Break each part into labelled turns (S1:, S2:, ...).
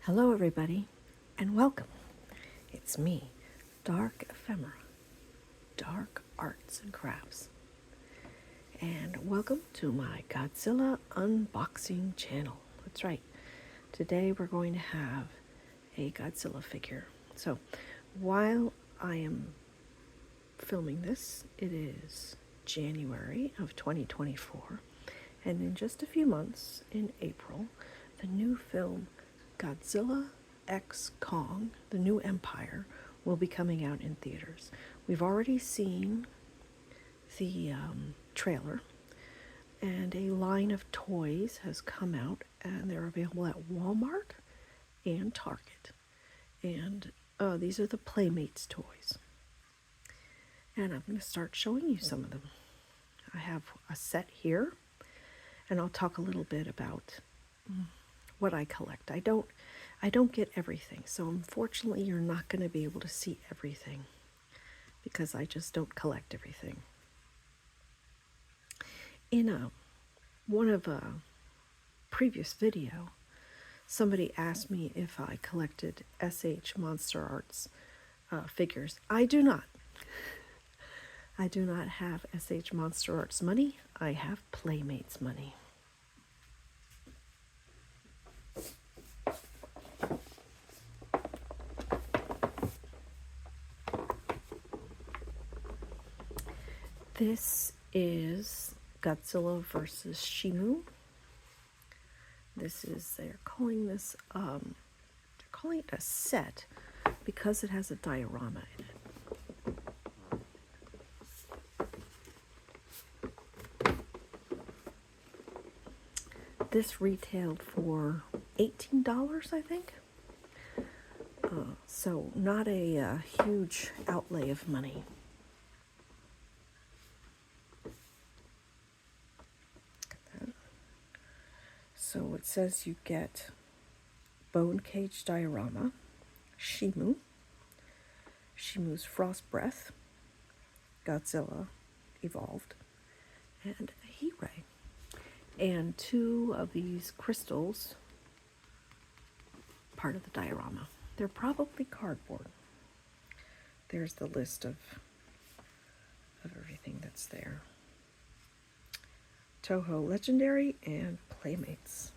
S1: Hello everybody, and welcome. It's me, Dark Ephemera, Dark Arts and Crafts. And welcome to my Godzilla unboxing channel. That's right. Today we're going to have a Godzilla figure. So while I am filming this, it is January of 2024. And in just a few months, in April, the new film Godzilla X Kong, The New Empire, will be coming out in theaters. We've already seen the trailer, and a line of toys has come out, and they're available at Walmart and Target. And these are the Playmates toys. And I'm going to start showing you some of them. I have a set here, and I'll talk a little bit about what I collect. I don't get everything, so unfortunately you're not going to be able to see everything because I just don't collect everything. In one of a previous video, somebody asked me if I collected SH Monster Arts figures. I do not. I do not have SH Monster Arts money. I have Playmates money. This is Godzilla versus Shimo. They're calling this, they're calling it a set because it has a diorama in it. This retailed for $18, I think. So not a huge outlay of money. So it says you get Bone Cage Diorama, Shimo, Shimu's Frost Breath, Godzilla Evolved, and a Heat Ray. And two of these crystals, part of the diorama. They're probably cardboard. There's the list of everything that's there. Toho Legendary and Playmates.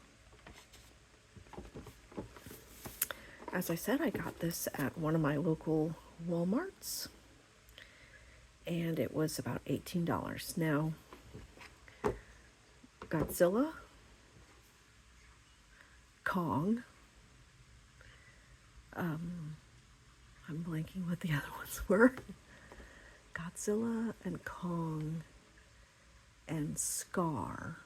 S1: As I said, I got this at one of my local Walmarts, and it was about $18. Now, Godzilla, Kong, I'm blanking what the other ones were. Godzilla and Kong and Scar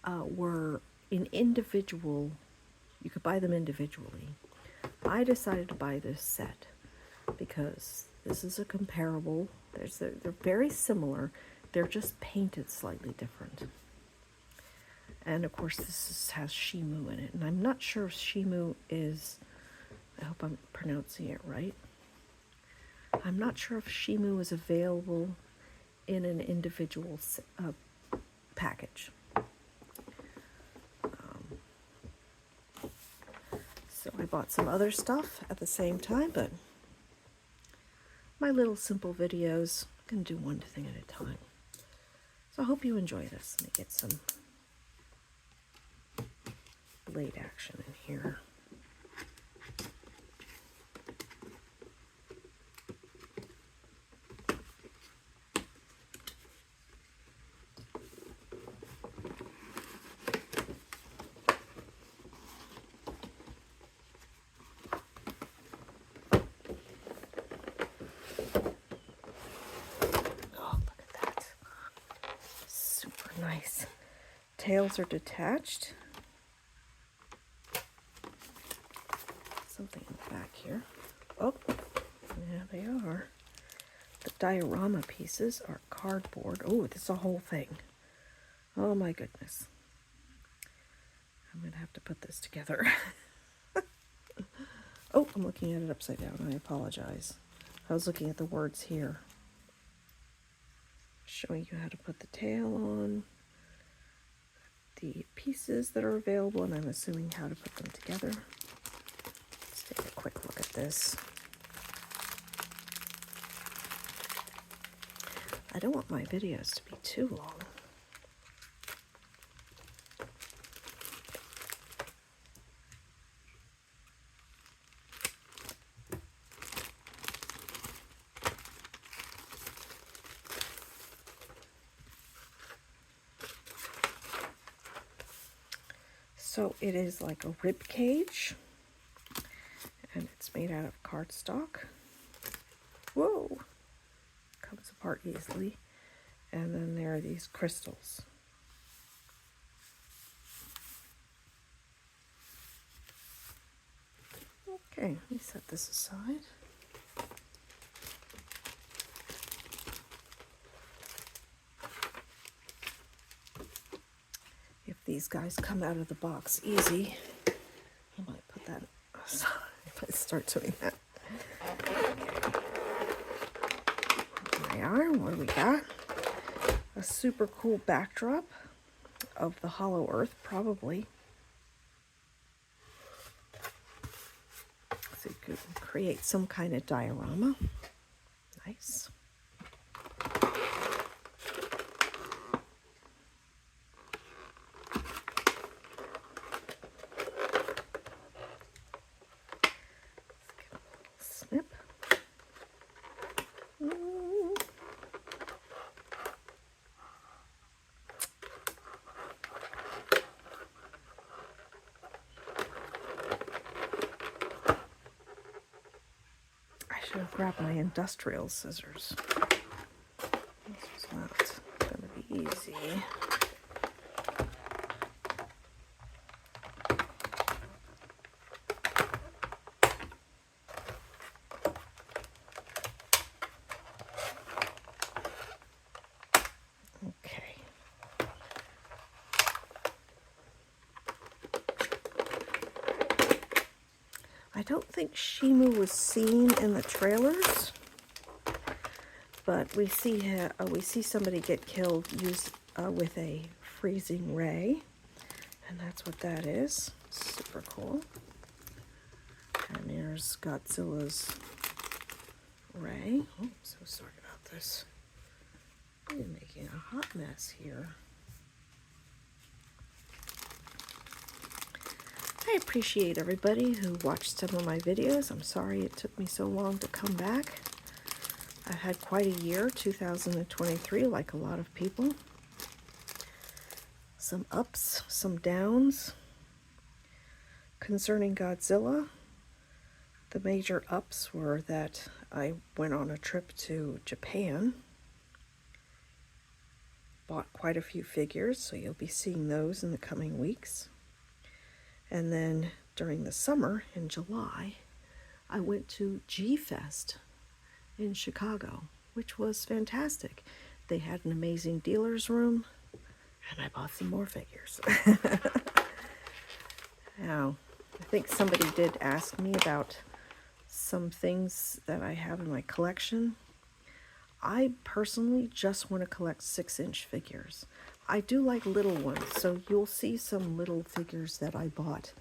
S1: were in individual, you could buy them individually. I decided to buy this set because this is a comparable, they're very similar, they're just painted slightly different. And of course has Shimo in it, and I'm not sure if Shimo is, I hope I'm pronouncing it right, I'm not sure if Shimo is available in an individual package. So I bought some other stuff at the same time, but my little simple videos, I can do one thing at a time. So I hope you enjoy this. Let me get some blade action in here. Nice. Tails are detached. Something in the back here. Oh, yeah, they are. The diorama pieces are cardboard. Oh, this is a whole thing. Oh my goodness. I'm going to have to put this together. Oh, I'm looking at it upside down. I apologize. I was looking at the words here. Showing you how to put the tail on. the pieces that are available, and I'm assuming how to put them together. Let's take a quick look at this. I don't want my videos to be too long. So it is like a rib cage, and it's made out of cardstock. Whoa! Comes apart easily. And then there are these crystals. Okay, let me set this aside. If these guys come out of the box easy, I might put that aside if I start doing that. There they are. What do we got? A super cool backdrop of the Hollow Earth, probably. So you could create some kind of diorama. Nice. Snip. I should have grabbed my industrial scissors. This is not going to be easy. Okay. I don't think Shimo was seen in the trailers, but we see somebody get killed with a freezing ray, and that's what that is. Super cool. And there's Godzilla's ray. Oh, I'm so sorry about this. I'm making a hot mess here. I appreciate everybody who watched some of my videos. I'm sorry it took me so long to come back. I've had quite a year, 2023, like a lot of people. Some ups, some downs. Concerning Godzilla, the major ups were that I went on a trip to Japan. Bought quite a few figures, so you'll be seeing those in the coming weeks. And then during the summer, in July, I went to G-Fest in Chicago, which was fantastic. They had an amazing dealer's room, and I bought some more figures. Now, I think somebody did ask me about some things that I have in my collection. I personally just want to collect 6-inch figures. I do like little ones, so you'll see some little figures that I bought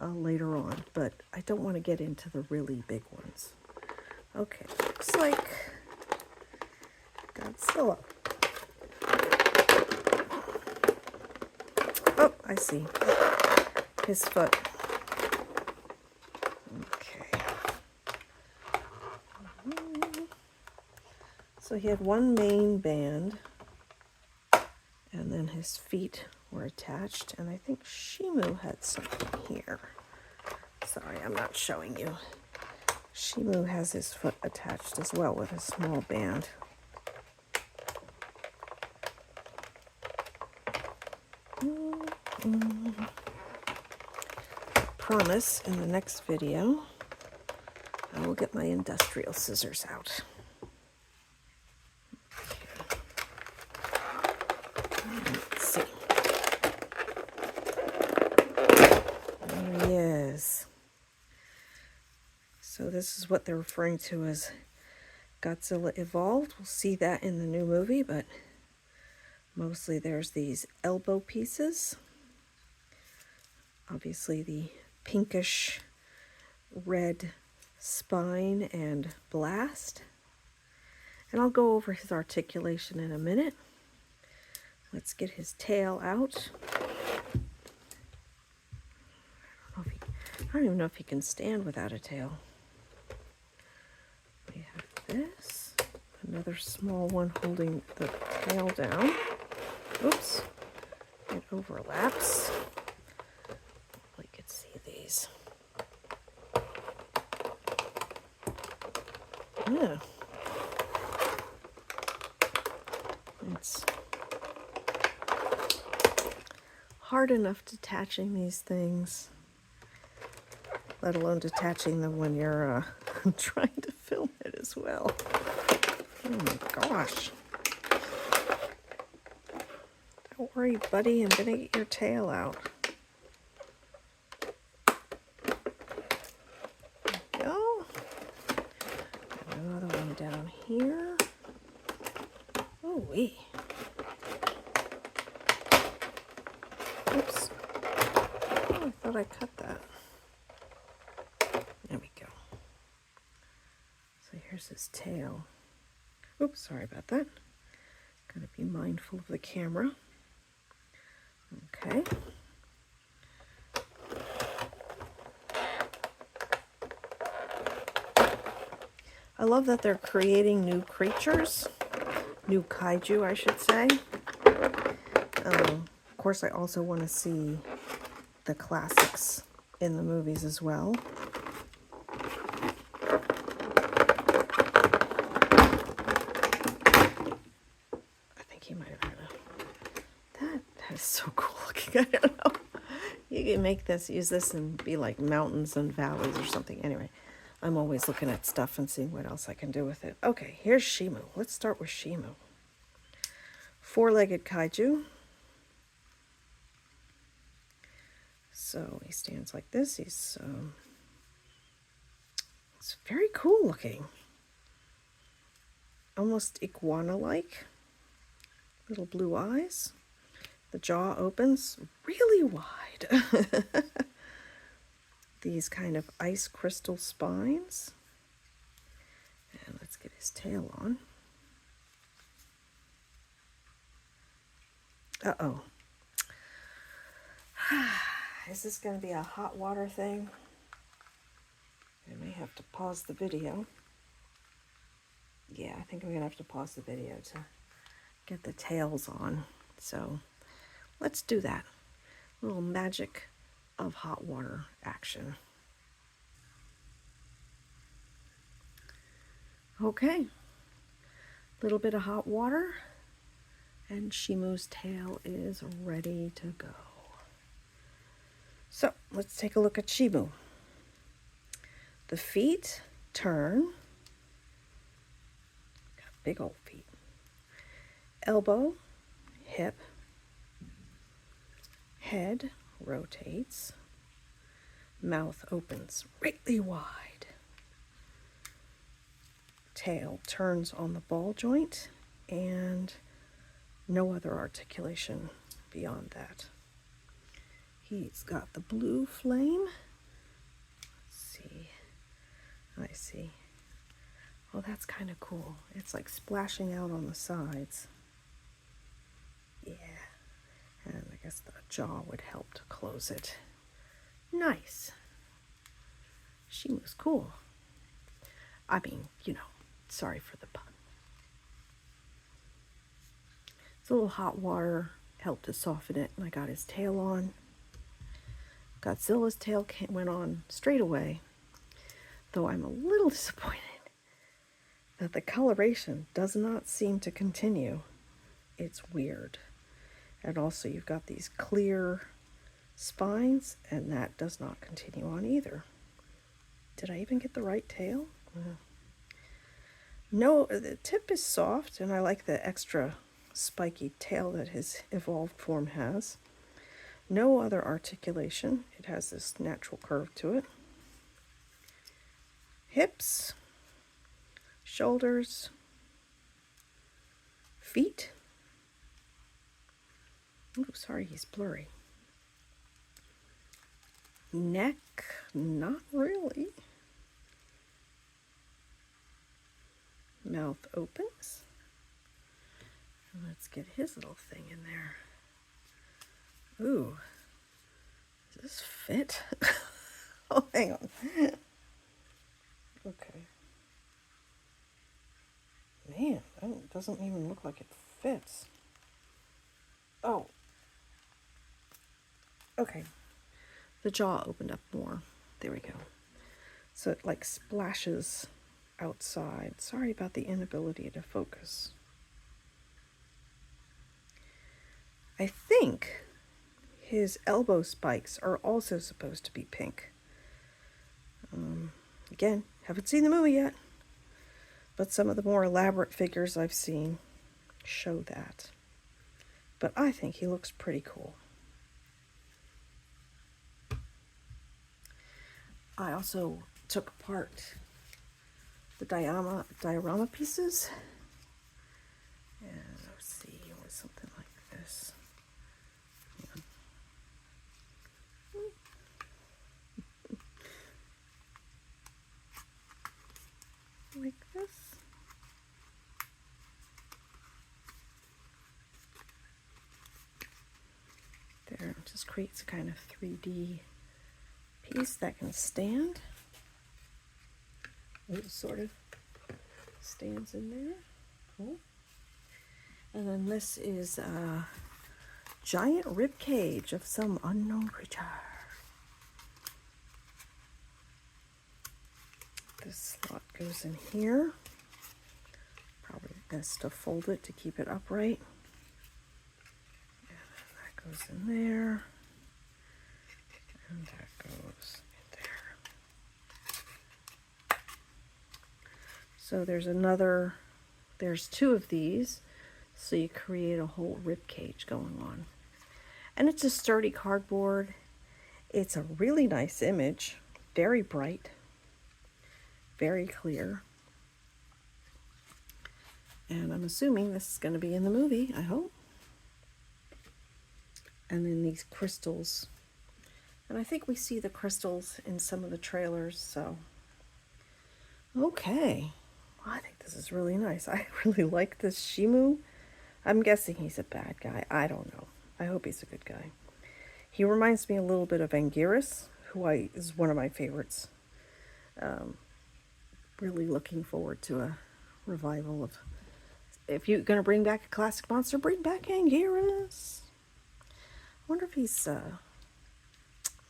S1: later on, but I don't want to get into the really big ones. Okay, looks like Godzilla. Oh, I see. His foot. Okay. So he had one main band, and then his feet were attached, and I think Shimo had something here. Sorry, I'm not showing you. Shimo has his foot attached as well with a small band. I promise in the next video I will get my industrial scissors out. Let's see. There he is. So this is what they're referring to as Godzilla Evolved. We'll see that in the new movie, but mostly there's these elbow pieces. Obviously the pinkish red spine and blast. And I'll go over his articulation in a minute. Let's get his tail out. I don't even know if he can stand without a tail. We have this. Another small one holding the tail down. Oops. It overlaps. We could see these. Yeah. It's hard enough detaching these things, let alone detaching them when you're trying to film it as well. Oh my gosh. Don't worry, buddy, I'm gonna get your tail out. There we go. Got another one down here. Oh wee. Oops. Oh, I thought I cut that. There we go. So here's his tail. Oops, sorry about that. Gotta be mindful of the camera. Okay. I love that they're creating new creatures. New kaiju, I should say. Of course, I also want to see the classics in the movies as well. I think he might have had a... That is so cool looking. I don't know. You can make this, use this and be like mountains and valleys or something. Anyway, I'm always looking at stuff and seeing what else I can do with it. Okay, here's Shimo. Let's start with Shimo. Four-legged kaiju. So he stands like this. He's it's very cool looking. Almost iguana-like. Little blue eyes. The jaw opens really wide. These kind of ice crystal spines. And let's get his tail on. Uh-oh. Is this going to be a hot water thing? I may have to pause the video. Yeah, I think I'm going to have to pause the video to get the tails on. So let's do that. A little magic of hot water action. Okay. A little bit of hot water. And Shimo's tail is ready to go. So let's take a look at Shimo. The feet turn. Got big old feet. Elbow, hip, head rotates. Mouth opens really wide. Tail turns on the ball joint and no other articulation beyond that. He's got the blue flame. Let's see. I see. Oh, that's kind of cool. It's like splashing out on the sides. Yeah. And I guess the jaw would help to close it. Nice. She was cool. I mean, you know, sorry for the pun. It's a little hot water helped to soften it, and I got his tail on. Godzilla's tail went on straight away, though I'm a little disappointed that the coloration does not seem to continue. It's weird. And also you've got these clear spines, and that does not continue on either. Did I even get the right tail? No, the tip is soft, and I like the extra spiky tail that his evolved form has. No other articulation. It has this natural curve to it. Hips, shoulders, feet. Oh, sorry, he's blurry. Neck, not really. Mouth opens. Let's get his little thing in there. Ooh, does this fit? Oh, hang on. Okay. Man, that doesn't even look like it fits. Oh. Okay. The jaw opened up more. There we go. So it like splashes outside. Sorry about the inability to focus. I think his elbow spikes are also supposed to be pink. Again, haven't seen the movie yet, but some of the more elaborate figures I've seen show that. But I think he looks pretty cool. I also took apart the diorama pieces. And let's see, it was something like this. Like this. There, it just creates a kind of 3D piece that can stand. It sort of stands in there. Cool. And then this is a giant rib cage of some unknown creature. This slot goes in here. Probably best to fold it to keep it upright. And that goes in there. And that goes in there. So there's two of these. So you create a whole rib cage going on. And it's a sturdy cardboard. It's a really nice image. Very bright. Very clear. And I'm assuming this is going to be in the movie, I hope. And then these crystals. And I think we see the crystals in some of the trailers, so. Okay. Well, I think this is really nice. I really like this Shimo. I'm guessing he's a bad guy. I don't know. I hope he's a good guy. He reminds me a little bit of Anguirus, who is one of my favorites. Really looking forward to a revival of... If you're going to bring back a classic monster, bring back Anguirus. I wonder if he's...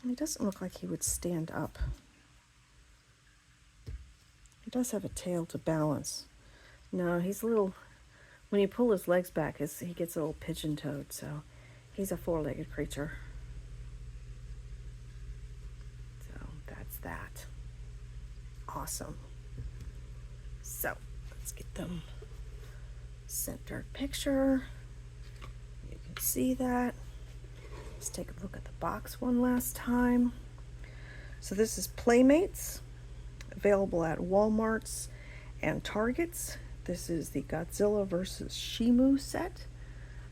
S1: he doesn't look like he would stand up. He does have a tail to balance. No, he's a little... When you pull his legs back, he gets a little pigeon-toed, so he's a four-legged creature. So that's that. Awesome. So let's get them centered picture. You can see that. Let's take a look at the box one last time. So this is Playmates, available at Walmarts and Targets. This is the Godzilla vs. Shimo set.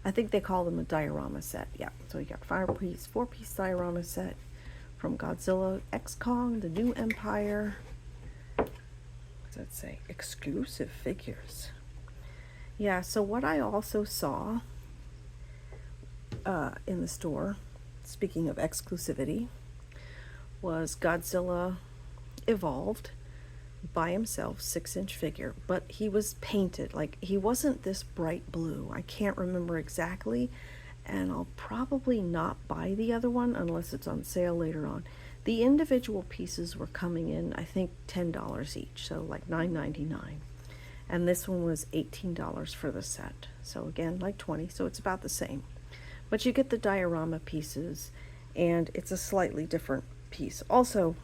S1: I think they call them a diorama set. Yeah, so you got four-piece diorama set from Godzilla X Kong, the New Empire. What's that say? Exclusive figures. Yeah, so what I also saw in the store, speaking of exclusivity, was Godzilla Evolved by himself, 6-inch figure, but he was painted. Like, he wasn't this bright blue. I can't remember exactly, and I'll probably not buy the other one unless it's on sale later on. The individual pieces were coming in, I think, $10 each, so like $9.99. And this one was $18 for the set. So again, like 20, so it's about the same. But you get the diorama pieces, and it's a slightly different piece. Also,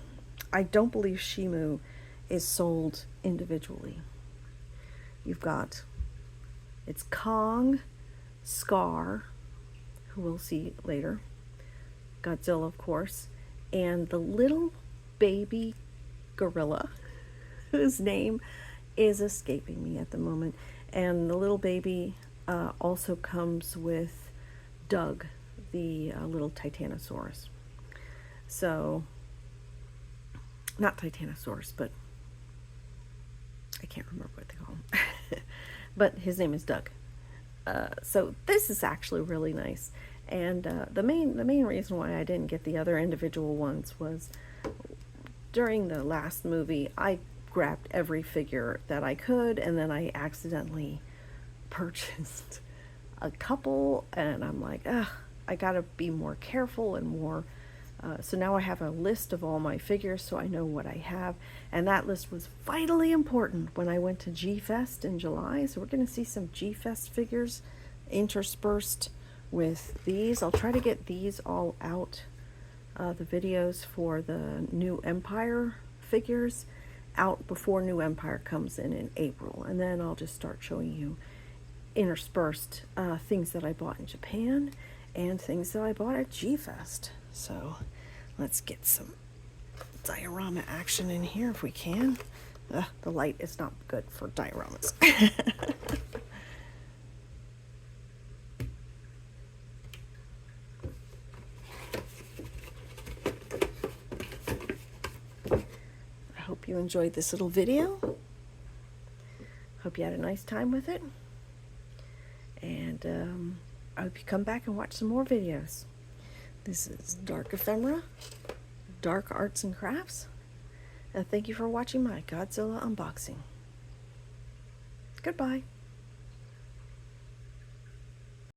S1: I don't believe Shimo is sold individually. You've got, it's Kong, Scar, who we'll see later, Godzilla, of course, and the little baby gorilla, whose name is escaping me at the moment. And the little baby also comes with Doug, the little Titanosaurus. So not Titanosaurus, but I can't remember what they call him. But his name is Doug. So this is actually really nice. And the main reason why I didn't get the other individual ones was during the last movie, I grabbed every figure that I could, and then I accidentally purchased a couple, and I'm like, ugh, I gotta be more careful and more. So now I have a list of all my figures so I know what I have, and that list was vitally important when I went to G-Fest in July. So we're going to see some G-Fest figures interspersed with these. I'll try to get these all out, the videos for the New Empire figures out before New Empire comes in April, and then I'll just start showing you interspersed things that I bought in Japan and things that I bought at G-Fest. So let's get some diorama action in here if we can. The light is not good for dioramas. I hope you enjoyed this little video. Hope you had a nice time with it. And I hope you come back and watch some more videos. This is Dark Ephemera, Dark Arts and Crafts, and thank you for watching my Godzilla unboxing. Goodbye.